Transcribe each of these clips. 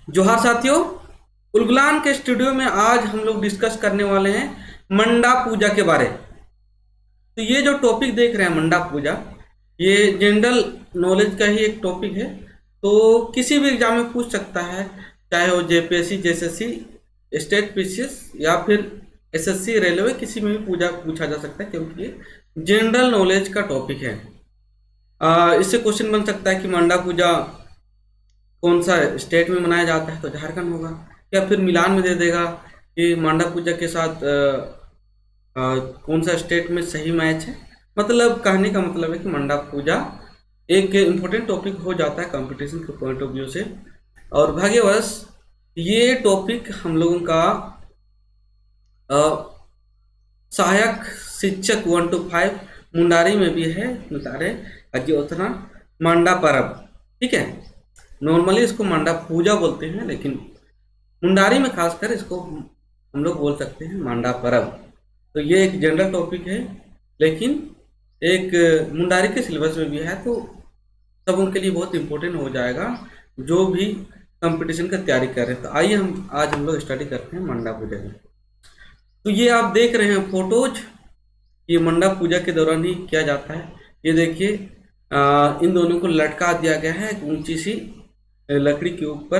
जोहार साथियों, उलगुलान के स्टूडियो में आज हम लोग डिस्कस करने वाले हैं मंडा पूजा के बारे। तो ये जो टॉपिक देख रहे हैं मंडा पूजा, ये जनरल नॉलेज का ही एक टॉपिक है। तो किसी भी एग्जाम में पूछ सकता है, चाहे वो जेपीएससी, जेएसएससी, स्टेट पीसीएस या फिर एसएससी, रेलवे, किसी में भी पूछा जा सकता है, क्योंकि ये जनरल नॉलेज का टॉपिक है। इससे क्वेश्चन बन सकता है कि मंडा पूजा कौन सा स्टेट में मनाया जाता है, तो झारखंड होगा। या फिर मिलान में दे देगा कि मंडा पूजा के साथ कौन सा स्टेट में सही मैच है। मतलब कहने का मतलब है कि मंडा पूजा एक इम्पोर्टेंट टॉपिक हो जाता है कंपटीशन के पॉइंट ऑफ व्यू से। और भाग्यवश ये टॉपिक हम लोगों का सहायक शिक्षक 1 to 5 मुंडारी में भी है, मुतारे अज्योतना मंडा परब। ठीक है, नॉर्मली इसको मंडा पूजा बोलते हैं, लेकिन मुंडारी में खासकर इसको हम लोग बोल सकते हैं मंडा परब। तो ये एक जनरल टॉपिक है, लेकिन एक मुंडारी के सिलेबस में भी है, तो सब उनके लिए बहुत इम्पोर्टेंट हो जाएगा जो भी कंपटीशन का तैयारी कर रहे हैं। तो आइए आज हम लोग स्टडी करते हैं मंडा पूजा की। तो ये आप देख रहे हैं फोटोज, ये मंडा पूजा के दौरान ही किया जाता है। ये देखिए, इन दोनों को लटका दिया गया है एक ऊंची सी लकड़ी के ऊपर।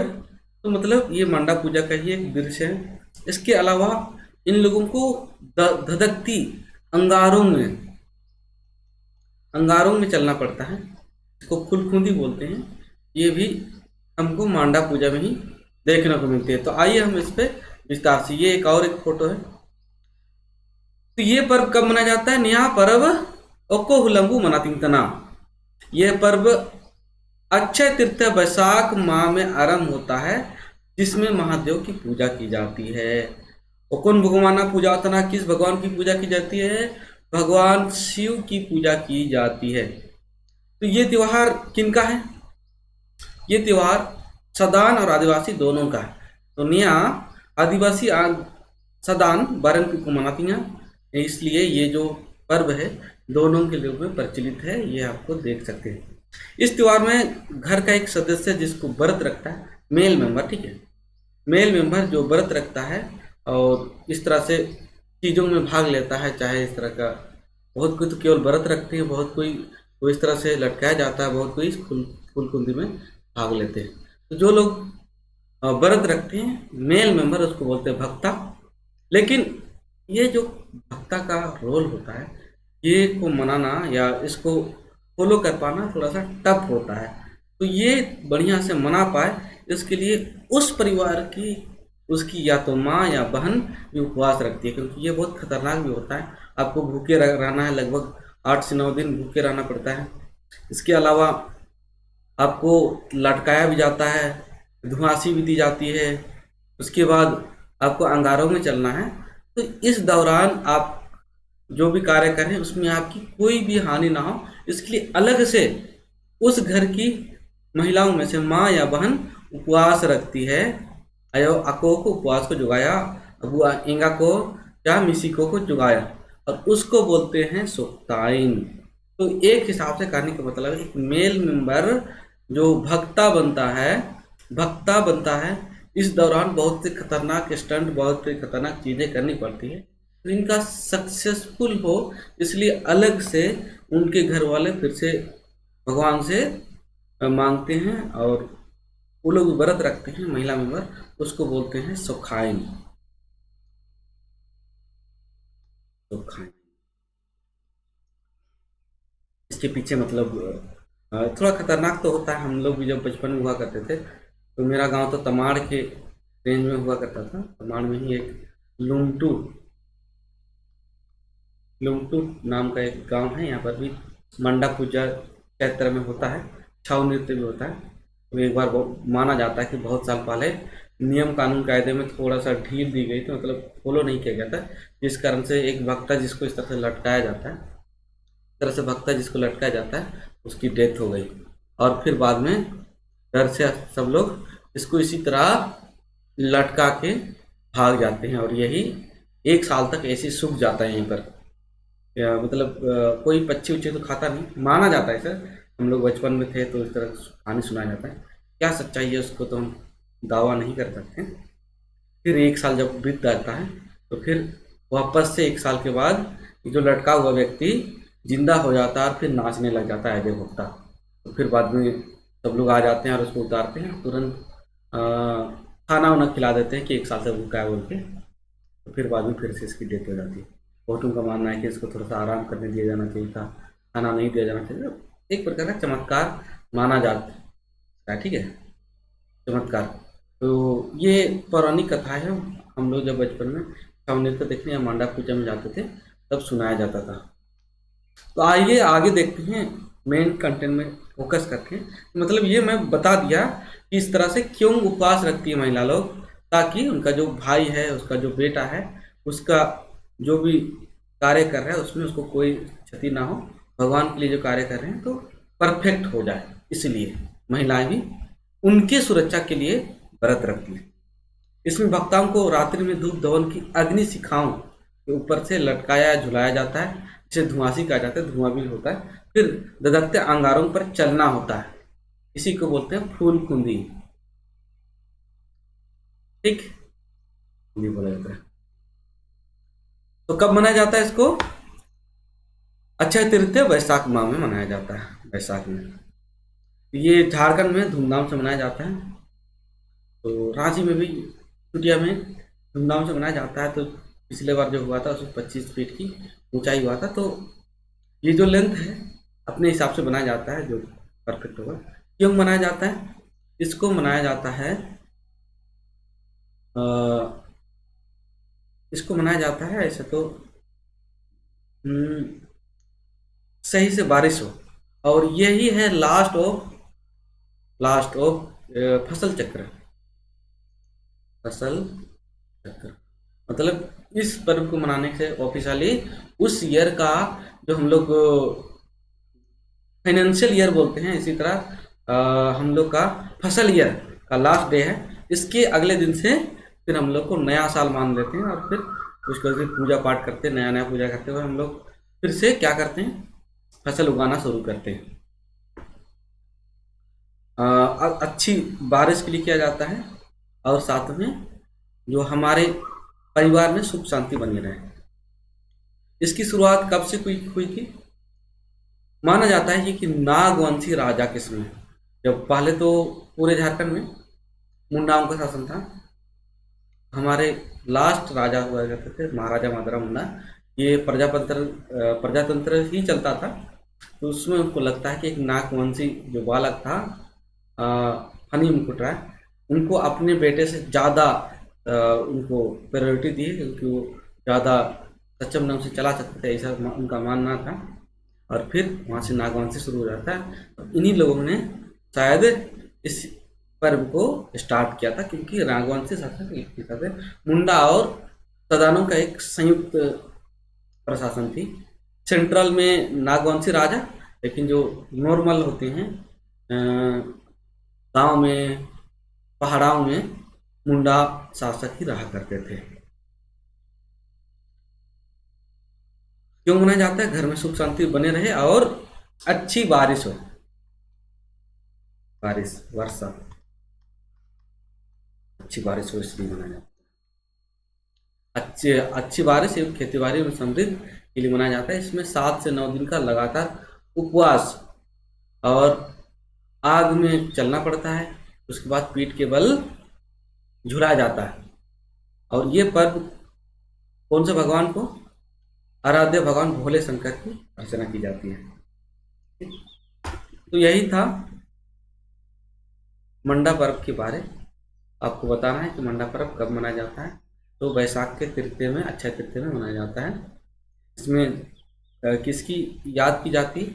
तो मतलब ये मंडा पूजा का ही एक दृश्य है। इसके अलावा इन लोगों को धधकती अंगारों में चलना पड़ता है, इसको खुलखुंदी बोलते हैं। ये भी हमको मंडा पूजा में ही देखने को मिलती है। तो आइए हम इस पे विस्तार से, ये एक और एक फोटो है। तो ये पर्व कब मनाया जाता है? नया पर्व ओको हुलंगू मनातिंगतना। यह पर्व अक्षय तृतीया वैशाख माह में आरंभ होता है, जिसमें महादेव की पूजा की जाती है। और कौन भगवान पूजा होता है? किस भगवान की पूजा की जाती है? भगवान शिव की पूजा की जाती है। तो ये त्योहार किनका है? ये त्योहार सदान और आदिवासी दोनों का है। तो नया आदिवासी सदान बारन को मनाती हैं, इसलिए ये जो पर्व है दोनों के लोग में प्रचलित है, ये आपको देख सकते हैं। इस त्योहार में घर का एक सदस्य जिसको व्रत रखता है, मेल मेंबर, ठीक है, मेल मेंबर जो व्रत रखता है और इस तरह से चीज़ों में भाग लेता है, चाहे इस तरह का, बहुत कोई तो केवल व्रत रखते हैं, बहुत कोई तो इस तरह से लटकाया जाता है, बहुत कोई फूलकुंदी में भाग लेते हैं। तो जो लोग व्रत रखते हैं मेल मेंबर, उसको बोलते हैं भक्ता। लेकिन ये जो भक्ता का रोल होता है, ये को मनाना या इसको फॉलो कर पाना थोड़ा सा टफ होता है। तो ये बढ़िया से मना पाए, इसके लिए उस परिवार की, उसकी या तो माँ या बहन भी उपवास रखती है, क्योंकि ये बहुत खतरनाक भी होता है। आपको भूखे रहना है, लगभग 8 से 9 दिन भूखे रहना पड़ता है। इसके अलावा आपको लटकाया भी जाता है, धुआंसी भी दी जाती है, उसके बाद आपको अंगारों में चलना है। तो इस दौरान आप जो भी कार्य करें उसमें आपकी कोई भी हानि ना हो, इसके लिए अलग से उस घर की महिलाओं में से माँ या बहन उपवास रखती है। अयो अको को उपवास को जुगाया, अबू इंगा को या मिसिको को जुगाया, और उसको बोलते हैं सोक्ताइन। तो एक हिसाब से कहने का मतलब एक मेल मेंबर जो भक्ता बनता है, इस दौरान बहुत से खतरनाक स्टंट, बहुत से खतरनाक चीज़ें करनी पड़ती है। तो इनका सक्सेसफुल हो, इसलिए अलग से उनके घर वाले फिर से भगवान से मांगते हैं, और वो लोग व्रत रखते हैं महिला मेंबर, उसको बोलते हैं सोखाइन। इसके पीछे मतलब थोड़ा खतरनाक तो होता है। हम लोग भी जब बचपन में हुआ करते थे, तो मेरा गांव तो तमाड़ के रेंज में हुआ करता था। तमाड़ में ही एक लुमटू नाम का एक गांव है, यहाँ पर भी मंडा पूजा चैत्र में होता है, छाऊ नृत्य भी होता है। तो एक बार माना जाता है कि बहुत साल पहले नियम कानून कायदे में थोड़ा सा ढील दी गई थी, मतलब फॉलो नहीं किया गया था, जिस कारण से एक भक्ता जिसको इस तरह से लटकाया जाता है, उसकी डेथ हो गई। और फिर बाद में डर से सब लोग इसको इसी तरह लटका के भाग जाते हैं, और यही 1 साल तक ऐसे सूख जाता है यहीं पर। मतलब कोई पक्षी उच्छी तो खाता नहीं, माना जाता है सर। हम लोग बचपन में थे तो इस तरह कहानी सुनाया जाता है। क्या सच्चाई है उसको तो हम दावा नहीं कर सकते। फिर 1 साल जब बीत जाता है तो फिर वापस से 1 साल के बाद जो लटका हुआ व्यक्ति जिंदा हो जाता है और फिर नाचने लग जाता है देवभक्ता। तो फिर बाद में सब लोग आ जाते हैं और उसको उतारते हैं, तुरंत खाना वाना खिला देते हैं कि 1 साल से भूखा है बोल के। तो फिर बाद में फिर से इसकी डेथ हो जाती है। बहुतों का मानना है कि इसको थोड़ा सा आराम करने दिया जाना चाहिए था, खाना नहीं दिया जाना चाहिए। एक प्रकार का चमत्कार माना जाता है, ठीक है, चमत्कार। तो ये पौराणिक कथा है, हम लोग जब बचपन में छावनी नृत्य देखने या मांडा पूजा में जाते थे तब सुनाया जाता था। तो आइए आगे देखते हैं मेन कंटेंट में फोकस करके। मतलब ये मैं बता दिया कि इस तरह से क्यों उपवास रखती है महिला लोग, ताकि उनका जो भाई है, उसका जो बेटा है, उसका जो भी कार्य कर रहा है उसमें उसको कोई क्षति ना हो, भगवान के लिए जो कार्य कर रहे हैं तो परफेक्ट हो जाए। इसलिए महिलाएं भी उनके सुरक्षा के लिए व्रत रखती है। इसमें भक्ताओं को रात्रि में धूप धवन की अग्नि शिखाओं के ऊपर से लटकाया झुलाया जाता है, जिसे धुआंसी कहा जाता है, धुआं भी होता है। फिर धधकते अंगारों पर चलना होता है, इसी को बोलते हैं फूल कुंदी, ठीक, कुंदी बोला जाता है। तो कब मनाया जाता है इसको? अक्षय तृतीया वैशाख माह में मनाया जाता है, वैशाख में। ये झारखंड में धूमधाम से मनाया जाता है। तो रांची में भी चुटिया में धूमधाम से मनाया जाता है। तो पिछले बार जो हुआ था उसमें 25 फीट की ऊंचाई हुआ था। तो ये जो लेंथ है अपने हिसाब से बनाया जाता है जो परफेक्ट होगा। क्यों मनाया जाता है? इसको मनाया जाता है इसको मनाया जाता है ऐसे तो सही से बारिश हो, और यही है लास्ट ऑफ फसल चक्र। फसल चक्र मतलब इस पर्व को मनाने से ऑफिशियली उस ईयर का जो हम लोग फाइनेंशियल ईयर बोलते हैं, इसी तरह हम लोग का फसल ईयर का लास्ट डे है। इसके अगले दिन से फिर हम लोग को नया साल मान लेते हैं, और फिर उसको फिर पूजा पाठ करते हैं, नया पूजा करते हुए हम लोग फिर से क्या करते हैं, फसल उगाना शुरू करते हैं। अच्छी बारिश के लिए किया जाता है, और साथ में जो हमारे परिवार में सुख शांति बनी रहे। इसकी शुरुआत कब से हुई थी? माना जाता है कि नागवंशी राजा के समय, जब पहले तो पूरे झारखंड में मुंडाओं का शासन था। हमारे लास्ट राजा हुआ करते थे महाराजा माधवराव मुंडा। ये प्रजातंत्र ही चलता था। तो उसमें उनको लगता है कि एक नागवंशी जो बालक था फनी मुकुट राय, उनको अपने बेटे से ज़्यादा उनको प्रायोरिटी दी, क्योंकि वो ज़्यादा सक्षम ढंग से चला सकते थे, ऐसा उनका मानना था। और फिर वहाँ से नागवंशी शुरू हो जाता है। तो इन्हीं लोगों ने शायद इस पर्व को स्टार्ट किया था, क्योंकि नागवंशी शासक एक ही थे। मुंडा और सदानों का एक संयुक्त प्रशासन थी। सेंट्रल में नागवंशी राजा, लेकिन जो नॉर्मल होते हैं गांव में, पहाड़ों में मुंडा शासक ही रहा करते थे। क्यों मनाया जाता है? घर में सुख शांति बने रहे और अच्छी बारिश हो, वर्षा अच्छी बारिश हो, इसलिए मनाया जाता है। अच्छी बारिश एवं खेती बाड़ी में समृद्धि के लिए मनाया जाता है। इसमें 7 से 9 दिन का लगातार उपवास और आग में चलना पड़ता है। उसके बाद पीठ के बल झुलाया जाता है। और ये पर्व कौन से भगवान को? आराध्य भगवान भोले शंकर की अर्चना की जाती है। तो यही था मंडा पर्व के बारे। आपको बताना है कि मंडा पर्व कब मनाया जाता है। तो वैशाख के तृतीय में, अक्षय तृतीय में मनाया जाता है। इसमें किसकी याद की जाती है?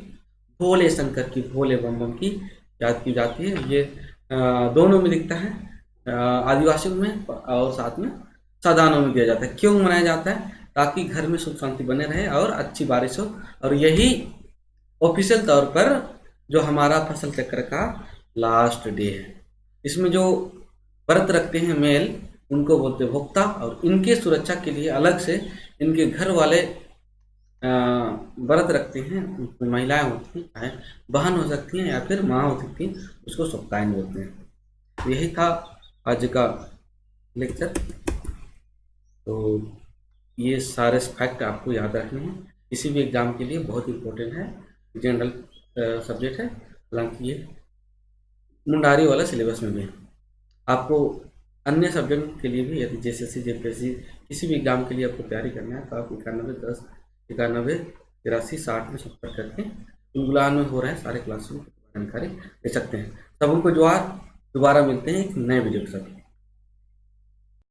भोले शंकर की, भोले बम बम की याद की जाती है। ये दोनों में दिखता है, आदिवासियों में और साथ में सादानों में दिया जाता है। क्यों मनाया जाता है? ताकि घर में सुख शांति बने रहे और अच्छी बारिश हो। और यही ऑफिशियल तौर पर जो हमारा फसल चक्र का लास्ट डे है। इसमें जो व्रत रखते हैं मेल, उनको बोलते हैं भोक्ता। और इनके सुरक्षा के लिए अलग से इनके घर वाले व्रत रखते हैं। उसमें महिलाएं होती हैं, चाहे बहन हो सकती हैं या फिर माँ हो सकती हैं, उसको सप्तायन बोलते हैं। तो यही था आज का लेक्चर। तो ये सारे फैक्ट आपको याद रखने हैं, किसी भी एग्ज़ाम के लिए बहुत इंपॉर्टेंट है। जनरल सब्जेक्ट है, हालांकि ये मुंडारी वाला सिलेबस में भी है। आपको अन्य सब्जेक्ट के लिए भी, यदि जेएसएससी जेपीएससी किसी भी एग्ज़ाम के लिए आपको तैयारी करना है, तो आप 91 10 91 83 60 में संपर्क करके गुलान में हो रहे हैं सारे क्लासरूम जानकारी ले सकते हैं। सबको जोहार, दोबारा मिलते हैं एक नए वीडियो के साथ।